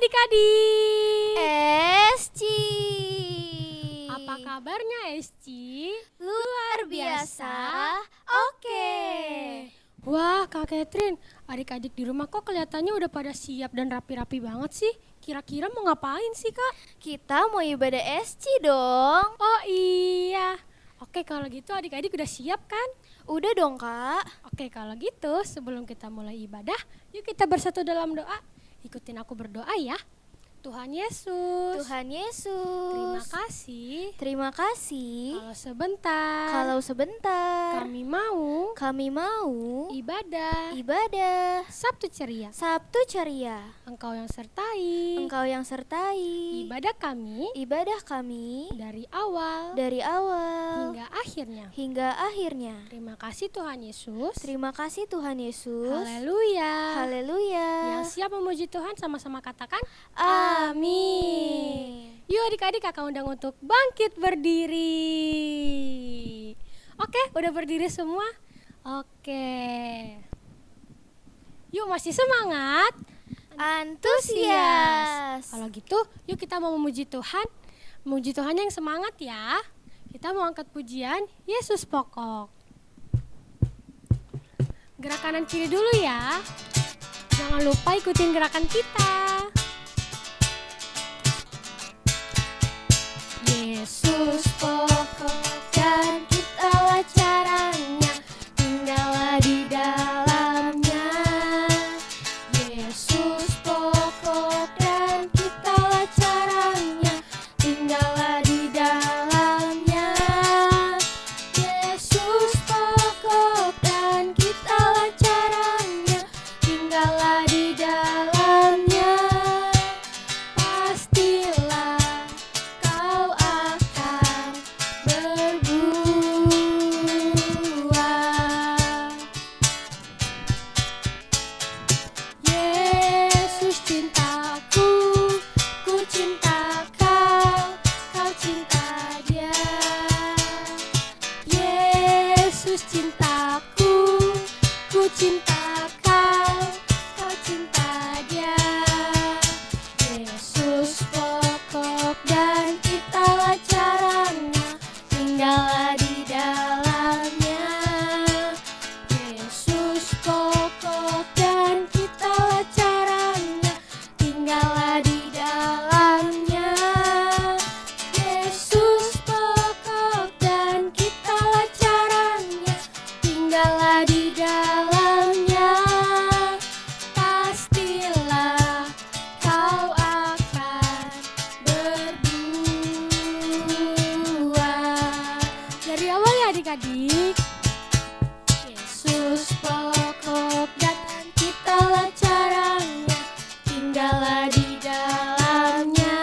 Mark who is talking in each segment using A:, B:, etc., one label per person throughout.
A: adik-adik.
B: Esci.
A: Apa kabarnya Esci?
B: Luar biasa. Oke.
A: Wah Kak Catherine, adik-adik di rumah kok kelihatannya udah pada siap dan rapi-rapi banget sih. Kira-kira mau ngapain sih Kak?
B: Kita mau ibadah Esci dong.
A: Oh iya. Oke kalau gitu adik-adik udah siap kan?
B: Udah dong Kak.
A: Oke kalau gitu sebelum kita mulai ibadah, yuk kita bersatu dalam doa. Ikutin aku berdoa ya. Tuhan Yesus.
B: Tuhan
A: Terima
B: Yesus.
A: kasih.
B: Terima kasih.
A: Kalau sebentar
B: Kami mau
A: ibadah
B: ibadah
A: Sabtu ceria.
B: Sabtu ceria.
A: Engkau yang sertai
B: Engkau yang sertai
A: ibadah kami
B: ibadah kami
A: dari awal
B: dari awal
A: hingga akhirnya.
B: Terima
A: Kasih Tuhan Yesus.
B: Terima kasih Tuhan Yesus.
A: Haleluya.
B: Haleluya.
A: Yang siap memuji Tuhan sama-sama katakan
B: Amin.
A: Yuk adik-adik kakak undang untuk bangkit berdiri. Oke, udah berdiri semua? Oke. Yuk masih semangat?
B: Antusias.
A: Kalau gitu, yuk kita mau memuji Tuhan. Memuji Tuhan yang semangat ya. Kita mau angkat pujian Yesus pokok. Gerak kanan kiri dulu ya. Jangan lupa ikutin gerakan kita. Yesus pokok dan kitalah caranya, tinggallah di dalamnya. Yesus pokok dan kitalah caranya, tinggallah di dalamnya. Yesus pokok dan kitalah caranya, tinggallah di dalamnya. Pastilah kau akan berbuah. Yesus cintaku, ku cinta kau, kau cinta Dia. Yesus cintaku, ku cinta kau, kau cinta Dia. Yesus pokok dan kitalah caranya, tinggallah di dalamnya. Yesus pokok dan kitalah caranya, tinggallah di dalamnya. Yesus pokok dan kitalah caranya, tinggallah di dalamnya. Pastilah kau akan berbuah. Dari awal ya adik-adik. Yesus pokok dan kitalah caranya, tinggallah di dalamnya.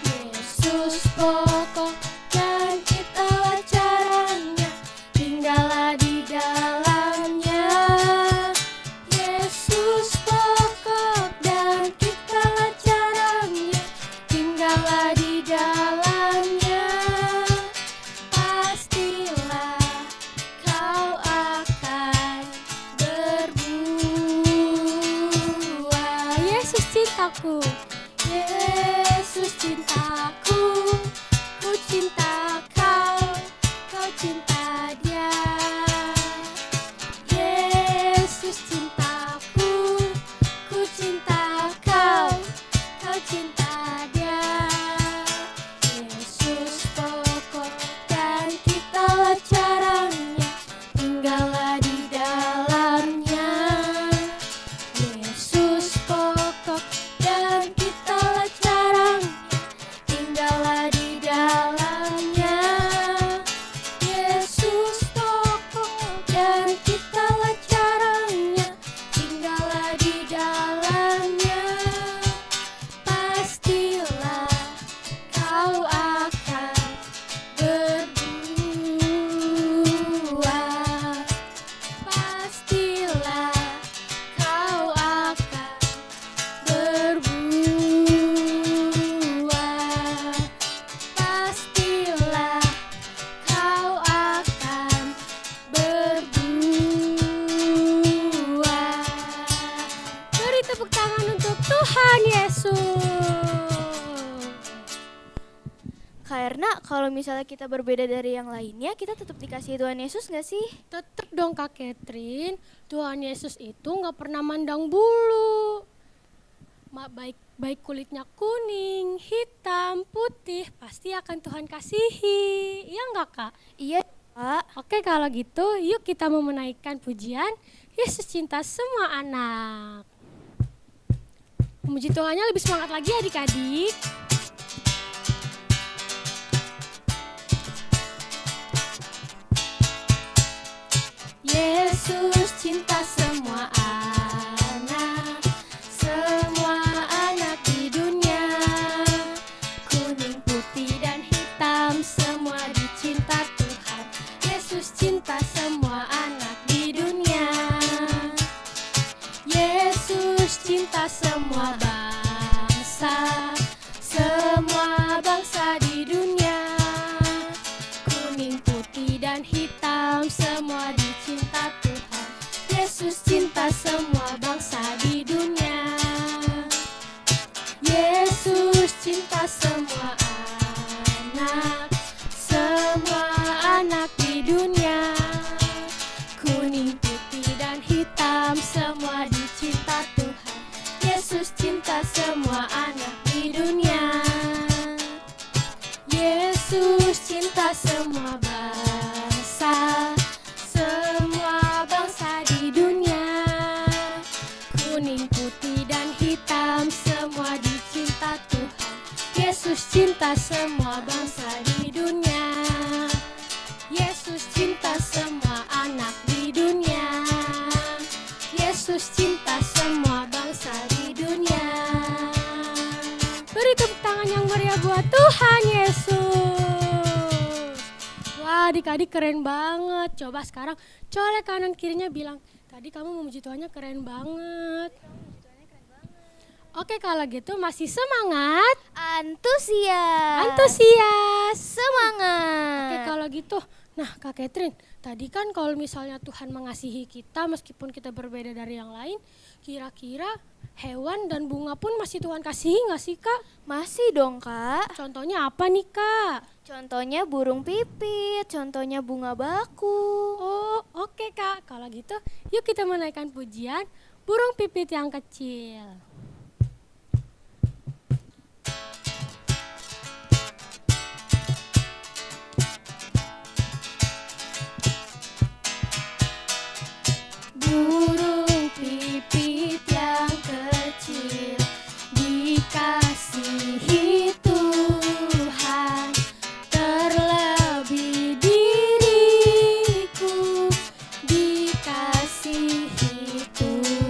A: Yesus pokok dan kitalah caranya, tinggallah di dalamnya. Yesus pokok dan kitalah caranya, tinggallah di dalamnya. Pastilah kau akan berbuah. Yesus cintaku, Yesus cintaku, ku cinta kau, kau cinta Dia. Yesus cintaku, ku cinta kau, kau cinta Dia. Yesus pokok dan kitalah caranya, tinggallah di dalamnya. Yesus pokok dan kitalah caranya, tepuk tangan untuk Tuhan Yesus.
B: Karena kalau misalnya kita berbeda dari yang lainnya, kita tetap dikasih Tuhan Yesus gak sih?
A: Tetep dong Kak Catherine, Tuhan Yesus itu gak pernah mandang bulu. Baik kulitnya kuning, hitam, putih, pasti akan Tuhan kasihi. Iya gak Kak?
B: Iya, Kak.
A: Oke kalau gitu yuk kita mau menaikkan pujian Yesus cinta semua anak. Memuji Tuhannya lebih semangat lagi adik-adik. Yesus cinta semua anak di dunia. Kuning, putih, dan hitam semua dicinta Tuhan. Yesus cinta semua anak di dunia. Yesus cinta semua bangsa di dunia. Kuning, putih, dan hitam semua dicinta Tuhan. Yesus cinta semua bangsa di dunia. Yesus cinta semua anak di dunia. Kuning, putih, dan hitam semua dicinta Tuhan. Yesus cinta semua anak di dunia. Yesus cinta semua bangsa di dunia. Kuning, putih, dan hitam semua dicinta Tuhan. Yesus cinta semua bangsa di dunia. Yesus cinta semua anak di dunia. Yesus cinta semua bangsa di dunia. Beri tepuk tangan yang meriah buat Tuhan Yesus. Wah, adik-adik keren banget. Coba sekarang colek kanan kirinya bilang, tadi kamu memuji Tuhannya keren banget. Oke, kalau gitu masih semangat? Antusias.
B: Semangat.
A: Oke, kalau gitu. Nah, Kak Catherine, tadi kan kalau misalnya Tuhan mengasihi kita meskipun kita berbeda dari yang lain, kira-kira hewan dan bunga pun masih Tuhan kasihi nggak sih, Kak?
B: Masih dong, Kak.
A: Contohnya apa nih, Kak?
B: Contohnya burung pipit, contohnya bunga baku.
A: Oh, oke, Kak. Kalau gitu, yuk kita menaikkan pujian burung pipit yang kecil. Burung pipit yang kecil dikasihi Tuhan, terlebih diriku dikasihi Tuhan.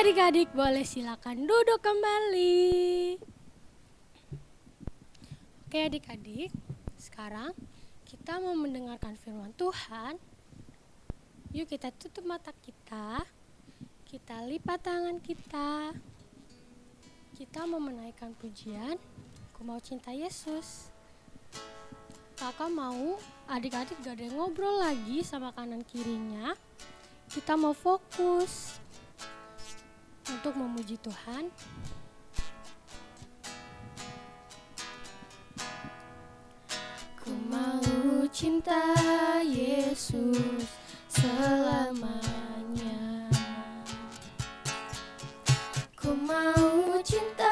A: adik-adik boleh silakan duduk kembali. Oke adik-adik, sekarang kita mau mendengarkan firman Tuhan. Yuk kita tutup mata kita lipat tangan kita mau menaikkan pujian, Aku Mau Cinta Yesus. Kakak mau adik-adik gak ada yang ngobrol lagi sama kanan kirinya. Kita mau fokus untuk memuji Tuhan. Ku mau cinta Yesus selamanya. Ku mau cinta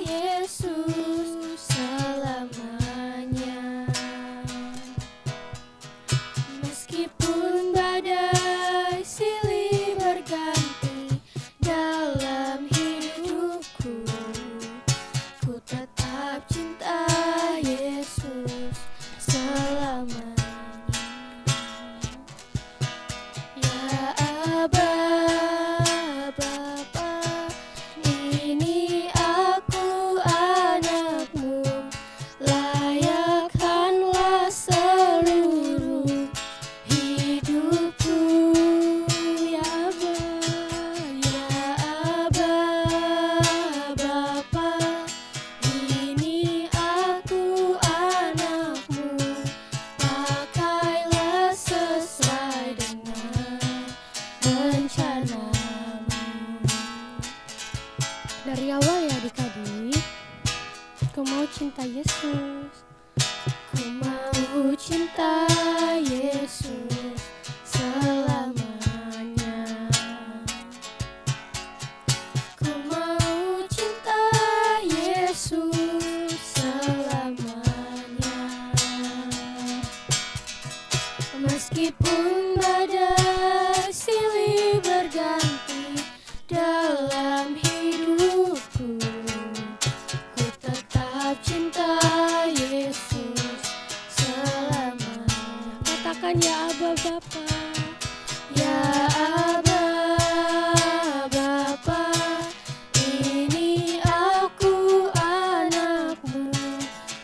A: Yesus selamanya. Meskipun badai silih berganti dalam hidupku, ku tetap cinta Yesus selamanya. Ya Aba, Bapa, ini aku anakmu, layakkanlah seluruh hidupku. Ya Aba, ya Aba, Bapa, ini aku anakmu, pakailah sesuai dengan rencanamu. Dari awal ya adik-adik, ku mau cinta Yesus. Ku mau cinta Yesus selamanya. Ku mau cinta Yesus selamanya. Meskipun badai silih berganti dalam hidupku, ku tetap cinta Yesus selamanya. Katakan ya Aba Bapa, ya Aba, Bapa, ini aku anakmu,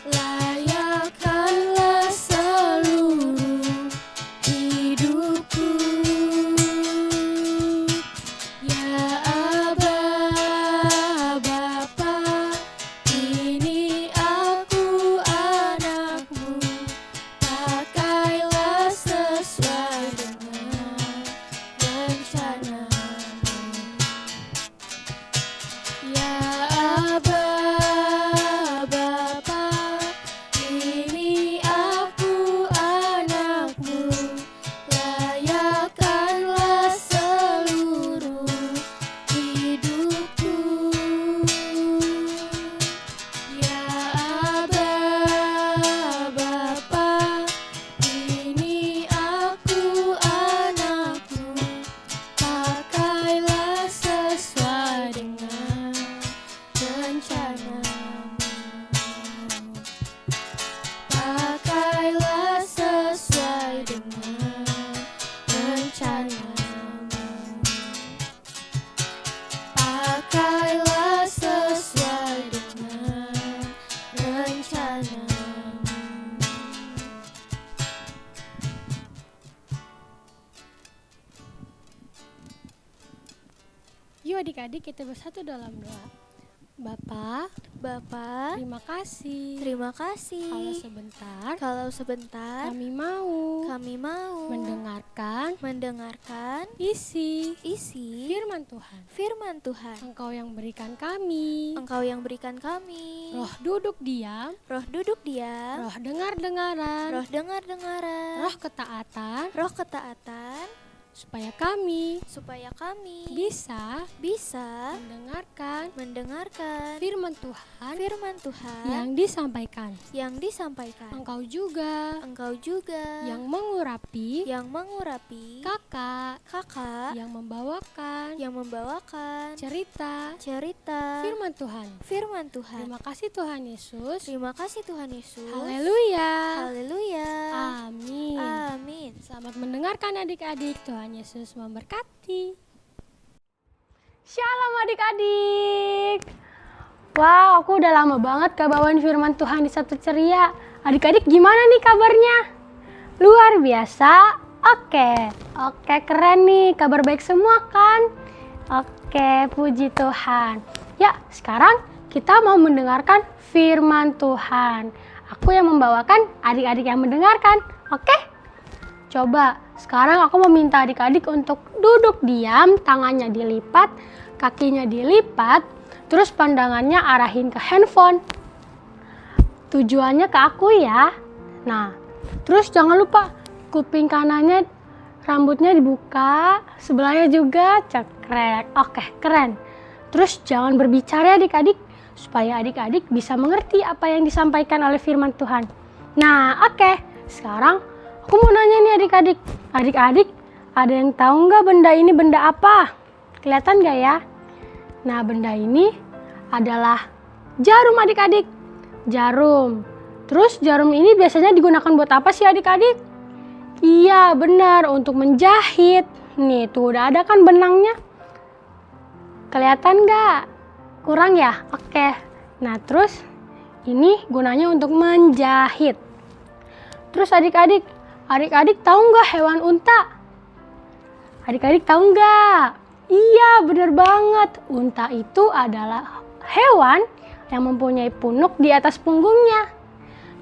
A: layakkanlah seluruh hidupku. Ya Aba, Bapa, ini aku anakmu, pakailah sesuai dengan rencanamu. Ya Aba, Bapa, ini aku anakmu, layakkanlah seluruh hidupku. Ya Aba, Bapa, ini aku anakmu, pakailah sesuai dengan rencanamu. Pakailah sesuai dengan rencanamu. Pakailah sesuai dengan rencanamu. Yuk adik-adik kita bersatu dalam doa. Bapa,
B: Bapa,
A: terima kasih.
B: terima kasih. Kalau sebentar
A: kami mau mendengarkan isi firman Tuhan.
B: firman Tuhan.
A: Engkau yang berikan kami
B: Engkau yang berikan kami
A: roh duduk diam,
B: roh duduk diam,
A: roh dengar-dengaran,
B: roh dengar-dengaran,
A: roh ketaatan,
B: roh ketaatan,
A: supaya kami
B: supaya kami
A: bisa
B: bisa
A: mendengarkan firman Tuhan
B: firman Tuhan
A: yang disampaikan.
B: Engkau juga
A: Yang mengurapi
B: kakak
A: yang membawakan cerita firman Tuhan.
B: firman Tuhan.
A: Terima kasih Tuhan Yesus.
B: Terima kasih Tuhan Yesus.
A: Haleluya.
B: Haleluya.
A: Amin.
B: Amin.
A: Selamat mendengarkan adik-adik. Tuhan Yesus memberkati. Shalom adik-adik. Wow, aku udah lama banget gak bawain firman Tuhan di Sabtu Ceria. Adik-adik gimana nih kabarnya? Luar biasa? Oke, keren nih. Kabar baik semua kan? Oke, puji Tuhan. Ya, sekarang kita mau mendengarkan firman Tuhan. Aku yang membawakan, adik-adik yang mendengarkan. Oke? Coba, sekarang aku meminta adik-adik untuk duduk diam, tangannya dilipat, kakinya dilipat, terus pandangannya arahin ke handphone. Tujuannya ke aku ya. Nah, terus jangan lupa kuping kanannya, rambutnya dibuka, sebelahnya juga cekrek. Oke, keren. Terus jangan berbicara adik-adik, supaya adik-adik bisa mengerti apa yang disampaikan oleh firman Tuhan. Nah, oke. Sekarang aku mau nanya nih adik-adik. Adik-adik, ada yang tahu nggak benda ini benda apa? Kelihatan nggak ya? Nah, benda ini adalah jarum adik-adik. Jarum. Terus jarum ini biasanya digunakan buat apa sih adik-adik? Iya, benar, untuk menjahit. Nih, tuh udah ada kan benangnya? Kelihatan nggak? Kurang ya? Oke. Nah, terus ini gunanya untuk menjahit. Terus adik-adik tahu nggak hewan unta? Adik-adik tahu nggak? Iya, benar banget. Unta itu adalah hewan yang mempunyai punuk di atas punggungnya.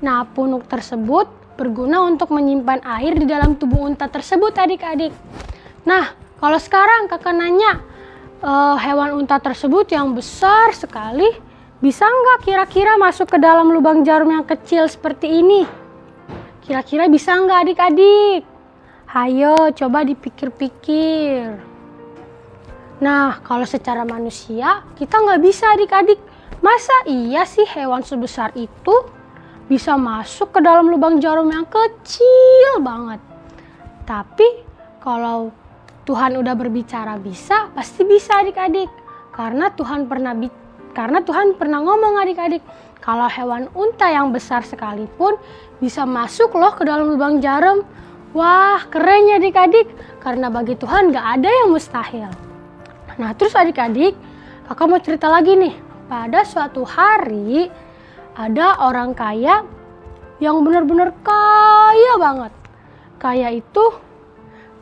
A: Nah, punuk tersebut berguna untuk menyimpan air di dalam tubuh unta tersebut adik-adik. Nah, kalau sekarang kakak nanya, hewan unta tersebut yang besar sekali, bisa nggak kira-kira masuk ke dalam lubang jarum yang kecil seperti ini? Kira-kira bisa nggak adik-adik? Hayo, coba dipikir-pikir. Nah, kalau secara manusia, kita nggak bisa adik-adik. Masa iya sih hewan sebesar itu bisa masuk ke dalam lubang jarum yang kecil banget? Tapi kalau Tuhan udah berbicara bisa, pasti bisa adik-adik. Karena Tuhan pernah ngomong adik-adik, kalau hewan unta yang besar sekalipun bisa masuk loh ke dalam lubang jarum. Wah, keren ya adik-adik, karena bagi Tuhan gak ada yang mustahil. Nah, terus adik-adik, kakak mau cerita lagi nih. Pada suatu hari, ada orang kaya yang benar-benar kaya banget. Kaya itu,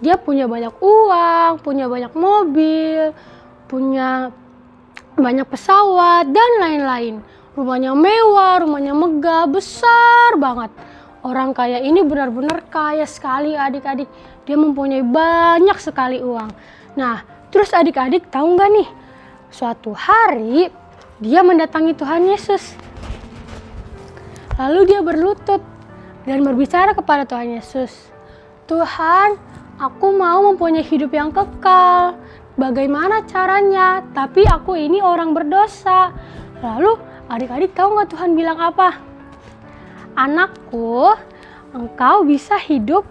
A: dia punya banyak uang, punya banyak mobil, punya banyak pesawat, dan lain-lain. Rumahnya mewah, rumahnya megah, besar banget. Orang kaya ini benar-benar kaya sekali adik-adik. Dia mempunyai banyak sekali uang. Nah, terus adik-adik tahu nggak nih? Suatu hari dia mendatangi Tuhan Yesus. Lalu dia berlutut dan berbicara kepada Tuhan Yesus. Tuhan, aku mau mempunyai hidup yang kekal. Bagaimana caranya? Tapi aku ini orang berdosa. Lalu adik-adik tahu nggak Tuhan bilang apa? Anakku, engkau bisa hidup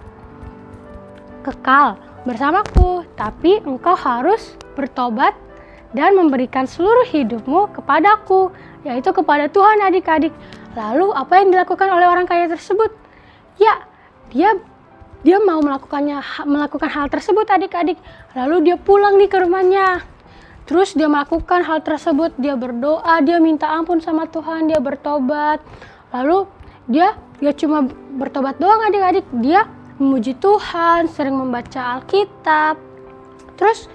A: kekal bersamaku, tapi engkau harus bertobat dan memberikan seluruh hidupmu kepadaku, yaitu kepada Tuhan adik-adik. Lalu apa yang dilakukan oleh orang kaya tersebut? Ya, dia mau melakukan hal tersebut adik-adik. Lalu dia pulang nih ke rumahnya. Terus dia melakukan hal tersebut, dia berdoa, dia minta ampun sama Tuhan, dia bertobat. Lalu dia cuma bertobat doang adik-adik, dia memuji Tuhan, sering membaca Alkitab. Terus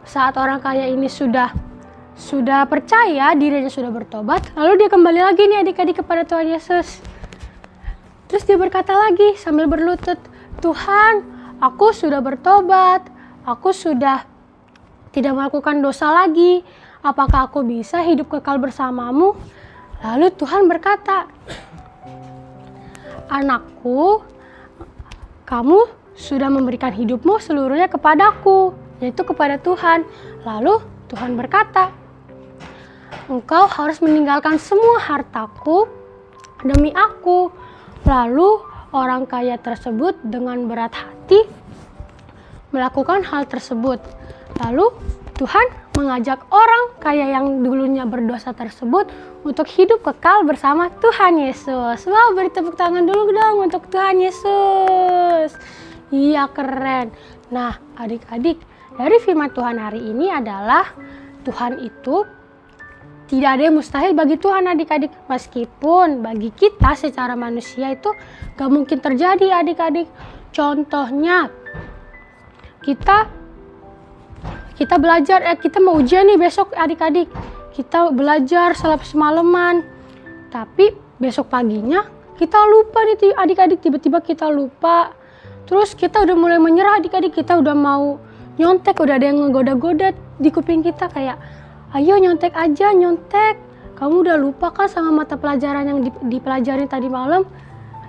A: saat orang kaya ini sudah percaya dirinya sudah bertobat, lalu dia kembali lagi nih adik-adik kepada Tuhan Yesus. Terus dia berkata lagi sambil berlutut, Tuhan, aku sudah bertobat, aku sudah tidak melakukan dosa lagi. Apakah aku bisa hidup kekal bersamamu? Lalu Tuhan berkata, anakku, kamu sudah memberikan hidupmu seluruhnya kepadaku, yaitu kepada Tuhan. Lalu Tuhan berkata, engkau harus meninggalkan semua hartaku demi aku. Lalu orang kaya tersebut dengan berat hati melakukan hal tersebut. Lalu Tuhan mengajak orang kaya yang dulunya berdosa tersebut untuk hidup kekal bersama Tuhan Yesus. Wow, beri tepuk tangan dulu dong untuk Tuhan Yesus. Iya, keren. Nah, adik-adik, dari firman Tuhan hari ini adalah Tuhan itu tidak ada yang mustahil bagi Tuhan adik-adik. Meskipun bagi kita secara manusia itu gak mungkin terjadi adik-adik. Contohnya kita belajar, kita mau ujian nih besok adik-adik. Kita belajar semalaman. Tapi besok paginya kita lupa nih adik-adik, tiba-tiba kita lupa. Terus kita udah mulai menyerah adik-adik, kita udah mau nyontek, udah ada yang ngegoda-goda di kuping kita kayak, ayo nyontek aja, nyontek. Kamu udah lupa kan sama mata pelajaran yang dipelajarin tadi malam?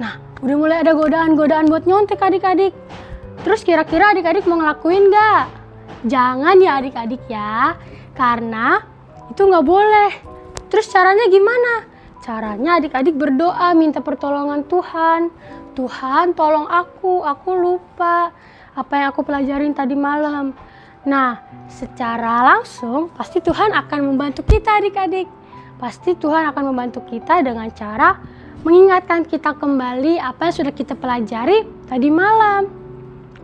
A: Nah, udah mulai ada godaan-godaan buat nyontek adik-adik. Terus kira-kira adik-adik mau ngelakuin gak? Jangan ya adik-adik ya, karena itu gak boleh. Terus caranya gimana? Caranya adik-adik berdoa, minta pertolongan Tuhan. Tuhan tolong aku lupa apa yang aku pelajarin tadi malam. Nah, secara langsung pasti Tuhan akan membantu kita adik-adik. Pasti Tuhan akan membantu kita dengan cara mengingatkan kita kembali apa yang sudah kita pelajari tadi malam.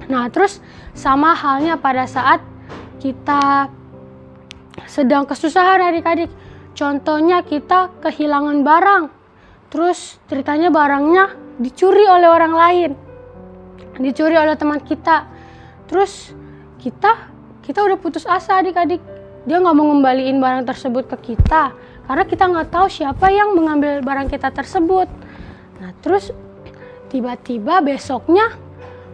A: Nah, terus sama halnya pada saat kita sedang kesusahan adik-adik. Contohnya kita kehilangan barang. Terus ceritanya barangnya dicuri oleh orang lain. Dicuri oleh teman kita. Terus kita udah putus asa adik-adik. Dia gak mau ngembaliin barang tersebut ke kita. Karena kita gak tahu siapa yang mengambil barang kita tersebut. Nah terus tiba-tiba besoknya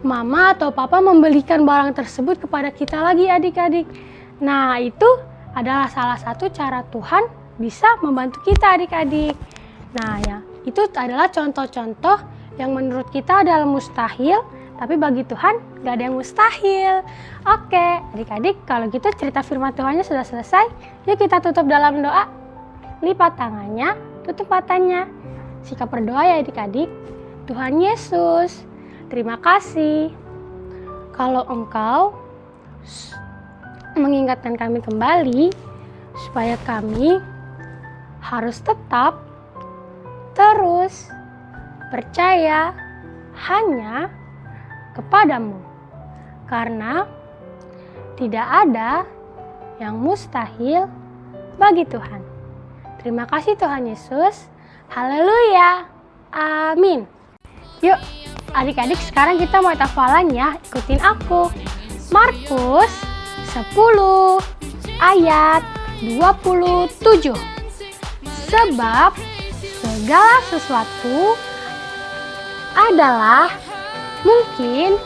A: mama atau papa membelikan barang tersebut kepada kita lagi adik-adik. Nah itu adalah salah satu cara Tuhan bisa membantu kita adik-adik. Nah ya, itu adalah contoh-contoh yang menurut kita adalah mustahil, tapi bagi Tuhan gak ada yang mustahil. Oke, adik-adik, kalau gitu cerita firman Tuhannya sudah selesai. Yuk kita tutup dalam doa. Lipat tangannya, tutup matanya. Sikap berdoa ya adik-adik. Tuhan Yesus, terima kasih kalau Engkau mengingatkan kami kembali supaya kami harus tetap terus percaya hanya kepadamu, karena tidak ada yang mustahil bagi Tuhan. Terima kasih Tuhan Yesus. Haleluya. Amin. Yuk adik-adik, sekarang kita mau hafalan ya. Ikutin aku. Markus 10 ayat 27. Sebab segala sesuatu adalah mungkin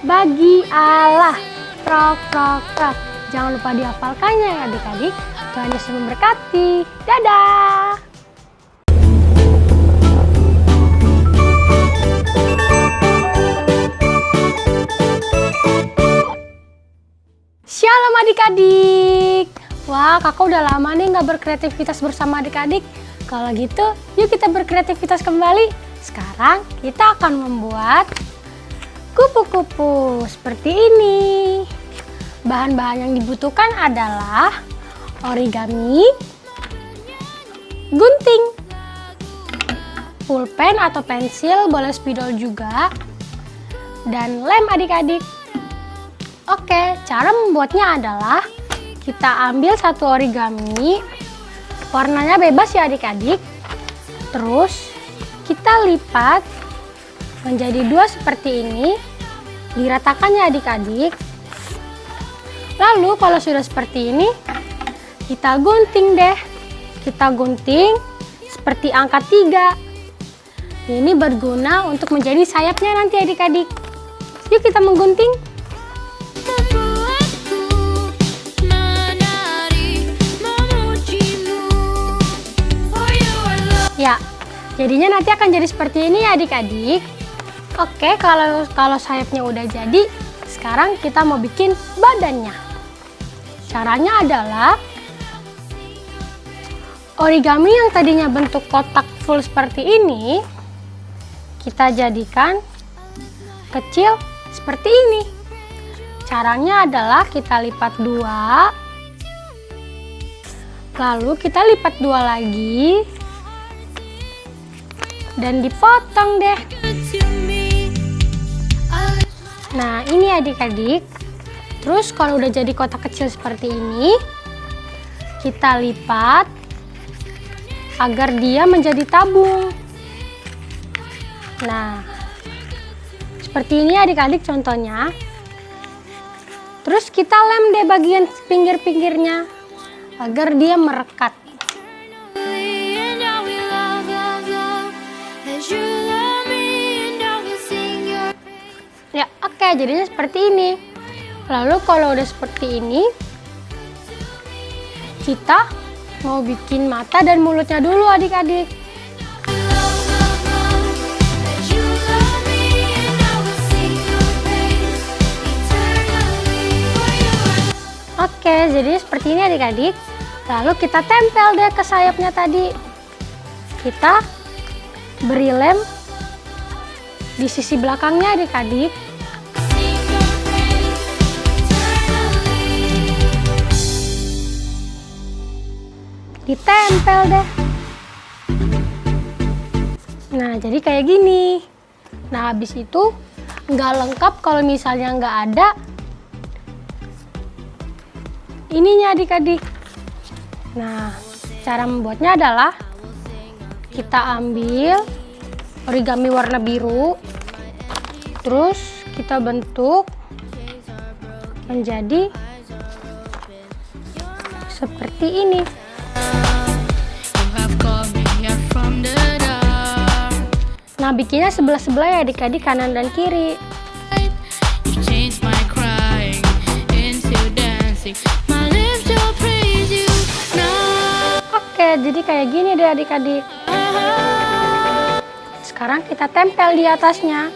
A: bagi Allah. Prok, prok, prok. Jangan lupa dihafalkannya ya adik-adik. Tuhan Yesus memberkati. Dadah. Shalom adik-adik. Wah, kakak udah lama nih gak berkreativitas bersama adik-adik. Kalau gitu, yuk kita berkreativitas kembali. Sekarang kita akan membuat kupu-kupu seperti ini. Bahan-bahan yang dibutuhkan adalah origami, gunting, pulpen atau pensil, boleh spidol juga, dan lem adik-adik. Oke, cara membuatnya adalah kita ambil satu origami, warnanya bebas ya adik-adik. Terus kita lipat menjadi dua seperti ini, diratakan ya adik-adik. Lalu kalau sudah seperti ini, kita gunting deh. Kita gunting seperti angka 3. Ini berguna untuk menjadi sayapnya nanti adik-adik. Yuk kita menggunting. Ya, jadinya nanti akan jadi seperti ini ya adik-adik. Oke, kalau sayapnya udah jadi, sekarang kita mau bikin badannya. Caranya adalah origami yang tadinya bentuk kotak full seperti ini, kita jadikan kecil seperti ini. Caranya adalah kita lipat 2, lalu kita lipat 2 lagi, dan dipotong deh. Nah ini adik-adik. Terus kalau udah jadi kotak kecil seperti ini, kita lipat agar dia menjadi tabung. Nah, seperti ini adik-adik contohnya. Terus kita lem deh bagian pinggir-pinggirnya agar dia merekat. Ya, oke, jadinya seperti ini. Lalu kalau udah seperti ini, kita mau bikin mata dan mulutnya dulu adik-adik. Oke, jadi seperti ini adik-adik. Lalu kita tempel deh ke sayapnya tadi. Kita beri lem di sisi belakangnya adik-adik. Ditempel deh. Nah, jadi kayak gini. Nah, habis itu nggak lengkap kalau misalnya nggak ada ininya adik-adik. Nah, cara membuatnya adalah kita ambil origami warna biru, terus kita bentuk menjadi seperti ini. Nah, bikinnya sebelah-sebelah ya adik-adik, kanan dan kiri. Oke, jadi kayak gini deh adik-adik. Sekarang kita tempel di atasnya.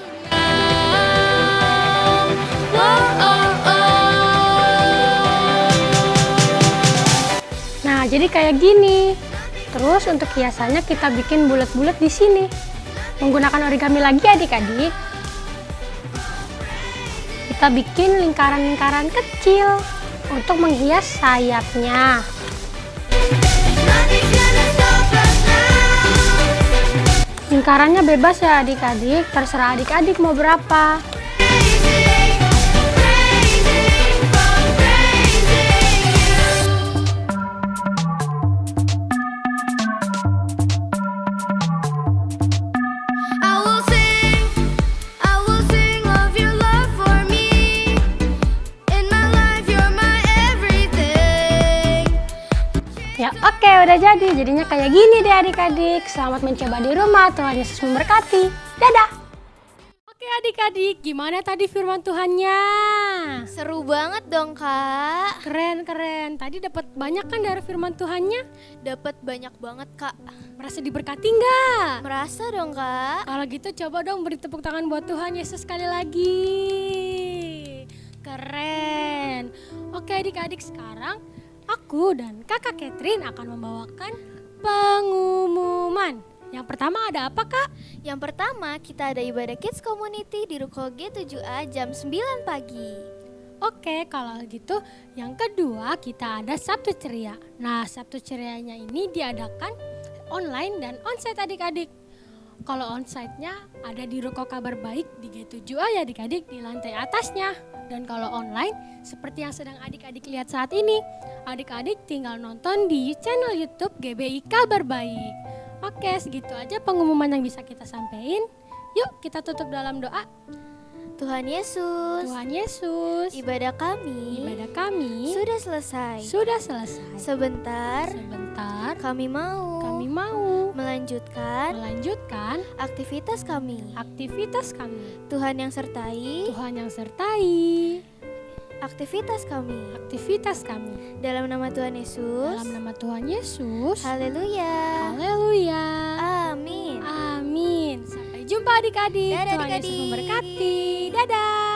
A: Nah, jadi kayak gini. Terus untuk hiasannya kita bikin bulat-bulat di sini. Menggunakan origami lagi adik-adik. Kita bikin lingkaran-lingkaran kecil untuk menghias sayapnya. Lingkarannya bebas ya adik-adik, terserah adik-adik mau berapa. Ya, oke, udah jadi. Jadinya kayak gini deh adik-adik. Selamat mencoba di rumah. Tuhan Yesus memberkati. Dadah. Oke adik-adik, gimana tadi firman Tuhannya?
B: Seru banget dong, Kak.
A: Keren. Tadi dapat banyak kan dari firman Tuhannya?
B: Dapat banyak banget, Kak.
A: Merasa diberkati nggak?
B: Merasa dong, Kak.
A: Kalau gitu coba dong beri tepuk tangan buat Tuhan Yesus sekali lagi. Keren. Oke adik-adik, sekarang aku dan kakak Catherine akan membawakan pengumuman. Yang pertama ada apa, Kak?
B: Yang pertama, kita ada ibadah Kids Community di Ruko G7A jam 9 pagi.
A: Oke, kalau gitu yang kedua kita ada Sabtu Ceria. Nah, Sabtu Cerianya ini diadakan online dan onsite adik-adik. Kalau onsite-nya ada di Ruko Kabar Baik di G7A ya adik-adik, di lantai atasnya. Dan kalau online seperti yang sedang adik-adik lihat saat ini, adik-adik tinggal nonton di channel YouTube GBI Kabar Baik. Oke, segitu aja pengumuman yang bisa kita sampaikan. Yuk kita tutup dalam doa.
B: Tuhan Yesus, ibadah kami sudah selesai. Sebentar kami mau melanjutkan aktivitas kami. Tuhan yang sertai aktivitas kami. Dalam nama Tuhan Yesus. Haleluya.
A: Amin. Sampai jumpa adik-adik.
B: Dadah,
A: Tuhan Yesus
B: adik-adik.
A: memberkati. Dadah.